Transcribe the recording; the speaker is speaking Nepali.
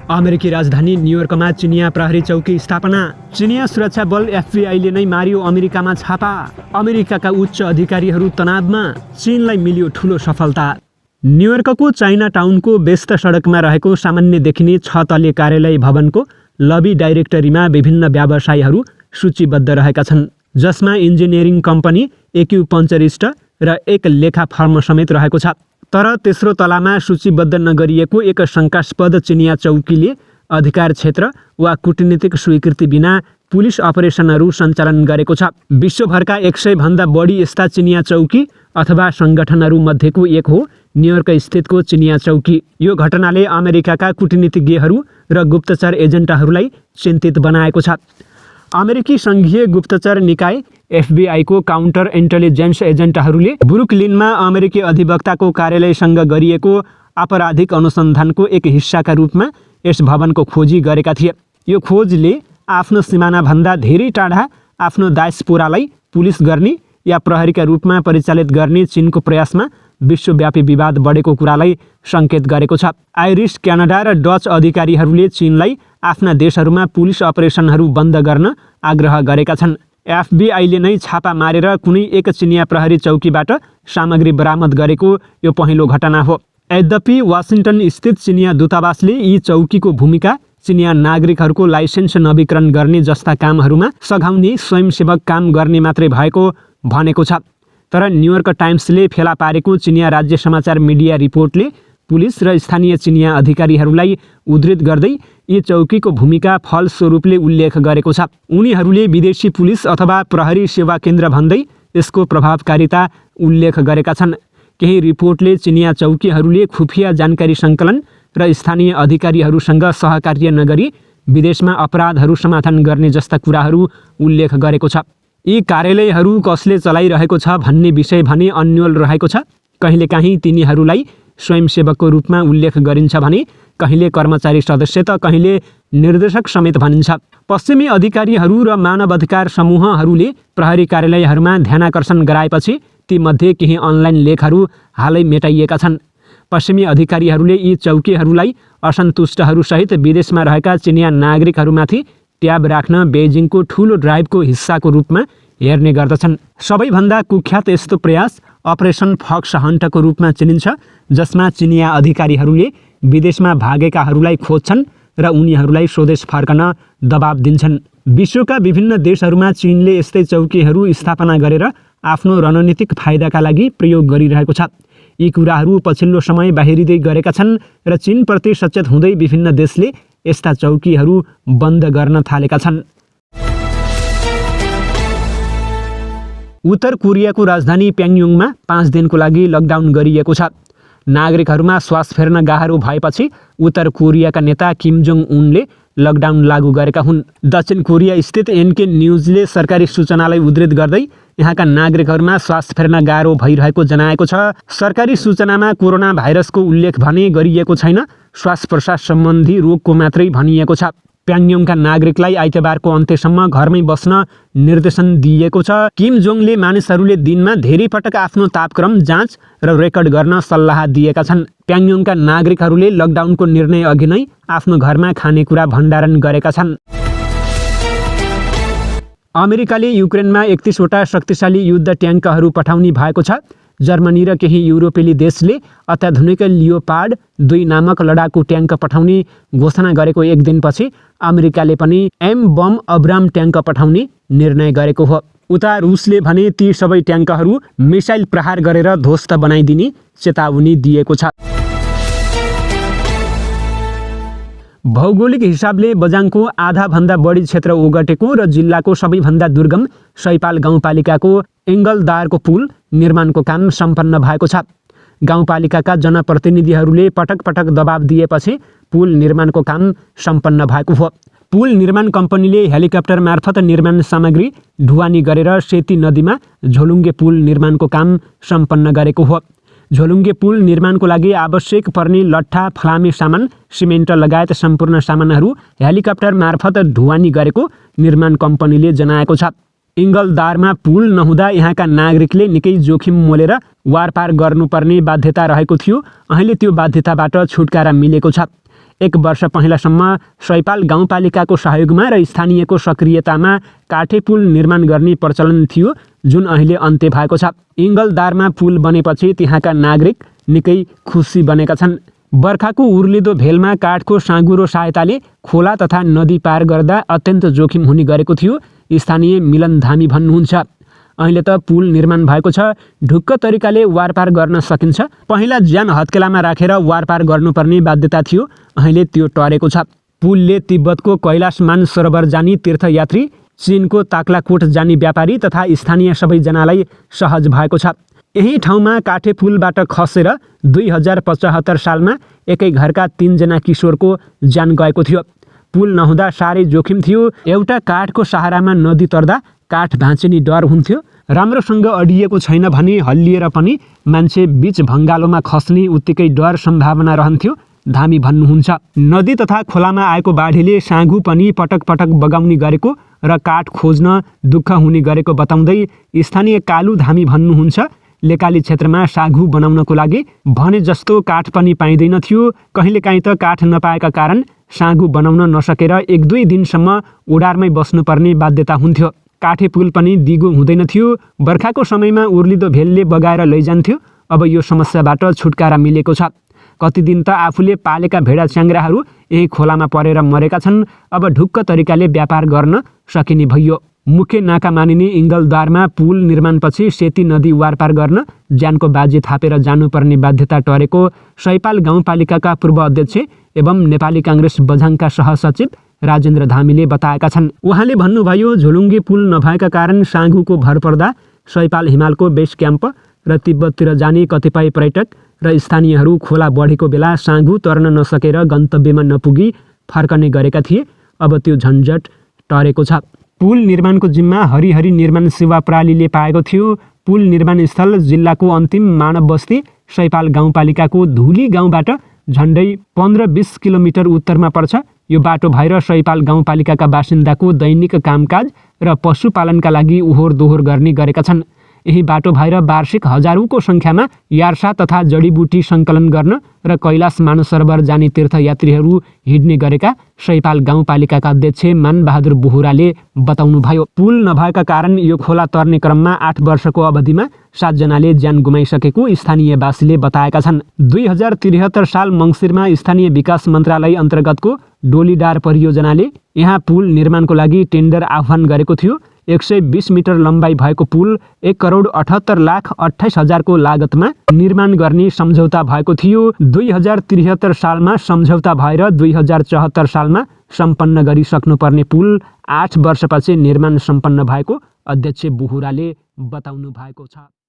अमेरिकी राजधानी न्युयोर्कमा चिनिया प्रहरी चौकी स्थापना। चिनिया सुरक्षा बल FBI ले नै मारियो अमेरिकामा छापा। अमेरिकाका उच्च अधिकारीहरू तनावमा। चीनलाई मिल्यो ठूलो सफलता। न्युयोर्कको चाइना टाउनको व्यस्त सडकमा रहेको सामान्य देखिने 6 तले कार्यालय भवनको लबी डाइरेक्टरीमा विभिन्न व्यवसायीहरू सूचीबद्ध रहेका छन्, जसमा इन्जिनियरिङ कम्पनी, एक्युपङ्क्चरिस्ट र एक लेखा फर्म समेत रहेको छ। तर तेस्रो तलामा सूचीबद्ध नगरिएको एक शङ्कास्पद चिनिया चौकीले अधिकार क्षेत्र वा कूटनीतिक स्वीकृति बिना पुलिस अपरेसनहरू सञ्चालन गरेको छ। विश्वभरका 100 भन्दा बढी यस्ता चिनिया चौकी अथवा सङ्गठनहरू मध्येको एक हो न्युयोर्क स्थितको चिनिया चौकी। यो घटनाले अमेरिकाका कूटनीतिज्ञहरू र गुप्तचर एजेन्टहरूलाई चिन्तित बनाएको छ। अमेरिकी सङ्घीय गुप्तचर निकाय FBI को काउन्टर इन्टेलिजेन्स एजेन्टहरूले ब्रुकलिनमा अमेरिकी अधिवक्ताको कार्यालयसँग गरिएको आपराधिक अनुसन्धानको एक हिस्साका रूपमा यस भवनको खोजी गरेका थिए। यो खोजले आफ्नो सिमानाभन्दा धेरै टाढा आफ्नो डायस्पोरालाई पुलिस गर्ने या प्रहरीका रूपमा परिचालित गर्ने चीनको प्रयासमा विश्वव्यापी विवाद बढेको कुरालाई सङ्केत गरेको छ। आइरिस, क्यानाडा र डच अधिकारीहरूले चीनलाई आफ्ना देशहरूमा पुलिस अपरेसनहरू बन्द गर्न आग्रह गरेका छन्। FBI ले नै छापा मारेर कुनै एक चिनिया प्रहरी चौकीबाट सामग्री बरामद गरेको यो पहिलो घटना हो। यद्यपि वासिङ्टन स्थित चिनिया दूतावासले यी चौकीको भूमिका चिनिया नागरिकहरूको लाइसेन्स नवीकरण गर्ने जस्ता कामहरूमा सघाउने स्वयंसेवक काम गर्ने मात्रै भएको भनेको छ। तर न्युयोर्क टाइम्सले फेला पारेको चिनिया राज्य समाचार मिडिया रिपोर्टले पुलिस र स्थानीय चिनिया अधिकारीहरूलाई उद्धृत गर्दै यी चौकीको भूमिका फलस्वरूपले उल्लेख गरेको छ। उनीहरूले विदेशी पुलिस अथवा प्रहरी सेवा केन्द्र भन्दै यसको प्रभावकारिता उल्लेख गरेका छन्। केही रिपोर्टले चिनिया चौकीहरूले खुफिया जानकारी सङ्कलन र स्थानीय अधिकारीहरूसँग सहकार्य नगरी विदेशमा अपराधहरू समाधान गर्ने जस्ता कुराहरू उल्लेख गरेको छ। यी कार्यालयहरू कसले चलाइरहेको छ भन्ने विषय भने अन्यल रहेको छ। कहिलेकाहीँ तिनीहरूलाई स्वयंसेवकको रूपमा उल्लेख गरिन्छ भने कहिले कर्मचारी सदस्य त कहिले निर्देशक समेत भनिन्छ। पश्चिमी अधिकारीहरू र मानव अधिकार समूहहरूले प्रहरी कार्यालयहरूमा ध्यानाकर्षण गराएपछि तीमध्ये केही अनलाइन लेखहरू हालै मेटाइएका छन्। पश्चिमी अधिकारीहरूले यी चौकीहरूलाई असन्तुष्टहरूसहित विदेशमा रहेका चिनिया नागरिकहरूमाथि ट्याब राख्न बेजिङको ठूलो ड्राइभको हिस्साको रूपमा हेर्ने गर्दछन्। सबैभन्दा कुख्यात यस्तो प्रयास अपरेसन फक्स हन्टको रूपमा चिनिन्छ, जसमा चिनिया अधिकारीहरूले विदेशमा भागेकाहरूलाई खोज्छन् र उनीहरूलाई स्वदेश फर्कन दबाब दिन्छन्। विश्वका विभिन्न देशहरूमा चीनले यस्तै चौकीहरू स्थापना गरेर आफ्नो रणनीतिक फाइदाका लागि प्रयोग गरिरहेको छ। यी कुराहरू पछिल्लो समय बाहिरिँदै गरेका छन् र चीनप्रति सचेत हुँदै विभिन्न देशले यस्ता चौकीहरू बन्द गर्न थालेका छन्। उत्तर कोरियाको राजधानी प्योङयाङमा 5 दिनको लागि लकडाउन गरिएको छ। नागरिकहरूमा श्वास फेर्न गाह्रो भएपछि उत्तर कोरियाका नेता किम जोङ उनले लकडाउन लागू गरेका हुन्। दक्षिण कोरिया स्थित NK न्युजले सरकारी सूचनालाई उद्धृत गर्दै यहाँका नागरिकहरूमा श्वास फेर्न गाह्रो भइरहेको जनाएको छ। सरकारी सूचनामा कोरोना भाइरसको उल्लेख भने गरिएको छैन, श्वास प्रश्वास सम्बन्धी रोगको मात्रै भनिएको छ। प्योङयाङका नागरिकलाई आइतबारको अन्त्यसम्म घरमै बस्न निर्देशन दिइएको छ। किम जोङले मानिसहरूले दिनमा धेरै पटक आफ्नो तापक्रम जाँच र रेकर्ड गर्न सल्लाह दिएका छन्। प्योङयाङका नागरिकहरूले लकडाउनको निर्णय अघि नै आफ्नो घरमा खानेकुरा भण्डारण गरेका छन्। अमेरिकाले युक्रेनमा 31 वटा शक्तिशाली युद्ध ट्याङ्कहरू पठाउने भएको छ। जर्मनी र केही युरोपेली देशले अत्याधुनिक लियोपार्ड 2 नामक लडाकु ट्याङ्क पठाउने घोषणा गरेको एक दिनपछि अमेरिकाले पनि बम अब्राम ट्याङ्क पठाउने निर्णय गरेको हो। उता रुसले भने ती सबै ट्याङ्कहरू मिसाइल प्रहार गरेर ध्वस्त बनाइदिने चेतावनी दिएको छ। भौगोलिक हिसाबले बझाङको आधाभन्दा बढी क्षेत्र ओगटेको र जिल्लाको सबैभन्दा दुर्गम सैपाल गाउँपालिकाको एङ्गलदारको पुल निर्माणको काम सम्पन्न भएको छ। गाउँपालिकाका जनप्रतिनिधिहरूले पटक पटक दबाब दिएपछि पुल निर्माणको काम सम्पन्न भएको हो। पुल निर्माण कम्पनीले हेलिकप्टर मार्फत निर्माण सामग्री ढुवानी गरेर सेती नदीमा झोलुङ्गे पुल निर्माणको काम सम्पन्न गरेको हो। झोलुङ्गे पुल निर्माणको लागि आवश्यक पर्ने लट्ठा, फलामे सामान, सिमेन्ट लगायत सम्पूर्ण सामानहरू हेलिकप्टर मार्फत ढुवानी गरेको निर्माण कम्पनीले जनाएको छ। इङ्गलदारमा पुल नहुँदा यहाँका नागरिकले निकै जोखिम मोलेर वारपार गर्नुपर्ने बाध्यता रहेको थियो। अहिले त्यो बाध्यताबाट छुटकारा मिलेको छ। 1 वर्ष पहिलासम्म सैपाल गाउँपालिकाको सहयोगमा र स्थानीयको सक्रियतामा काठे पुल निर्माण गर्ने प्रचलन थियो, जुन अहिले अन्त्य भएको छ। इङ्गलदारमा पुल बनेपछि त्यहाँका नागरिक निकै खुसी बनेका छन्। बर्खाको उर्लिदो भेलमा काठको साँगुरो सहायताले खोला तथा नदी पार गर्दा अत्यन्त जोखिम हुने गरेको थियो, स्थानीय मिलन धामी भन्नुहुन्छ। अहिले त पुल निर्माण भएको छ, ढुक्क तरिकाले वारपार गर्न सकिन्छ। पहिला ज्यान हत्केलामा राखेर वारपार गर्नुपर्ने बाध्यता थियो, अहिले त्यो टरेको छ। पुलले तिब्बतको कैलाश मानसरोवर जाने तीर्थयात्री, चीनको ताक्लाकोट जाने व्यापारी तथा स्थानीय सबैजनालाई सहज भएको छ। यही ठाउँमा काठे पुलबाट खसेर 2075 सालमा एकै घरका 3 जना किशोरको ज्यान गएको थियो। पुल नहुँदा साह्रै जोखिम थियो। एउटा काठको सहारामा नदी तर्दा काठ भाँचिने डर हुन्थ्यो। राम्रोसँग अडिएको छैन भने हल्लिएर पनि मान्छे बीच भङ्गालोमा खस्ने उत्तिकै डर सम्भावना रहन्थ्यो, धामी भन्नुहुन्छ। नदी तथा खोलामा आएको बाढीले साँगु पनि पटक पटक बगाउने गरेको र काठ खोज्न दुःख हुने गरेको बताउँदै स्थानीय कालु धामी भन्नुहुन्छ। लेकाली क्षेत्रमा साँगु बनाउनको लागि भने जस्तो काठ पनि पाइँदैन थियो। कहिलेकाहीँ त काठ नपाएका कारण साँगु बनाउन नसकेर 1-2 दिनसम्म ओडारमै बस्नुपर्ने बाध्यता हुन्थ्यो। काठे पुल पनि दिगो हुँदैन थियो। बर्खाको समयमा उर्लिदो भेलले बगाएर लैजान्थ्यो। अब यो समस्याबाट छुटकारा मिलेको छ। कति दिन त आफूले पालेका भेडा च्याङ्ग्राहरू यही खोलामा परेर मरेका छन्। अब ढुक्क तरिकाले व्यापार गर्न सकिने भइयो। मुख्य नाका मानिने इङ्गलद्वारमा पुल निर्माणपछि सेती नदी वारपार गर्न ज्यानको बाजी थापेर जानुपर्ने बाध्यता टरेको सैपाल गाउँपालिकाका पूर्व अध्यक्ष एवं नेपाली काङ्ग्रेस बझाङका सहसचिव राजेन्द्र धामीले बताएका छन्। उहाँले भन्नुभयो, झोलुङ्गे पुल नभएका कारण साँगुको भर पर्दा सैपाल हिमालको बेस क्याम्प र तिब्बततिर जाने कतिपय पर्यटक र स्थानीयहरू खोला बढेको बेला साँगु तर्न नसकेर गन्तव्यमा नपुगी फर्कने गरेका थिए। अब त्यो झन्झट टरेको छ। पुल निर्माणको जिम्मा हरिहरी निर्माण सेवा प्रणालीले पाएको थियो। पुल निर्माण स्थल जिल्लाको अन्तिम मानव बस्ती सैपाल गाउँपालिकाको धुली गाउँबाट झन्डै 15-20 किलोमिटर उत्तरमा पर्छ। यो बाटो भएर सैपाल गाउँपालिकाका बासिन्दाको दैनिक कामकाज र पशुपालनका लागि ओहोर दोहोर गर्ने गरेका छन्। यही बाटो भएर वार्षिक हजारौँको सङ्ख्यामा यार्सा तथा जडीबुटी सङ्कलन गर्न र कैलाश मानसरोवर जाने तीर्थयात्रीहरू हिँड्ने गरेका सैपाल गाउँपालिकाका अध्यक्ष मानबहादुर बोहराले बताउनुभयो। पुल नभएका कारण यो खोला तर्ने क्रममा 8 वर्षको अवधिमा 7 जनाले ज्यान गुमाइसकेको स्थानीयवासीले बताएका छन्। 2073 साल मङ्सिरमा स्थानीय विकास मन्त्रालय अन्तर्गतको डोलीडार परियोजनाले यहाँ पुल निर्माणको लागि टेन्डर आह्वान गरेको थियो। 120 मिटर लम्बाइ भएको पुल 1,78,28,000 को लागतमा निर्माण गर्ने सम्झौता भएको थियो। 2073 सालमा सम्झौता भएर 2074 सालमा सम्पन्न गरिसक्नुपर्ने पुल 8 वर्षपछि निर्माण सम्पन्न भएको अध्यक्ष बोहराले बताउनु भएको छ।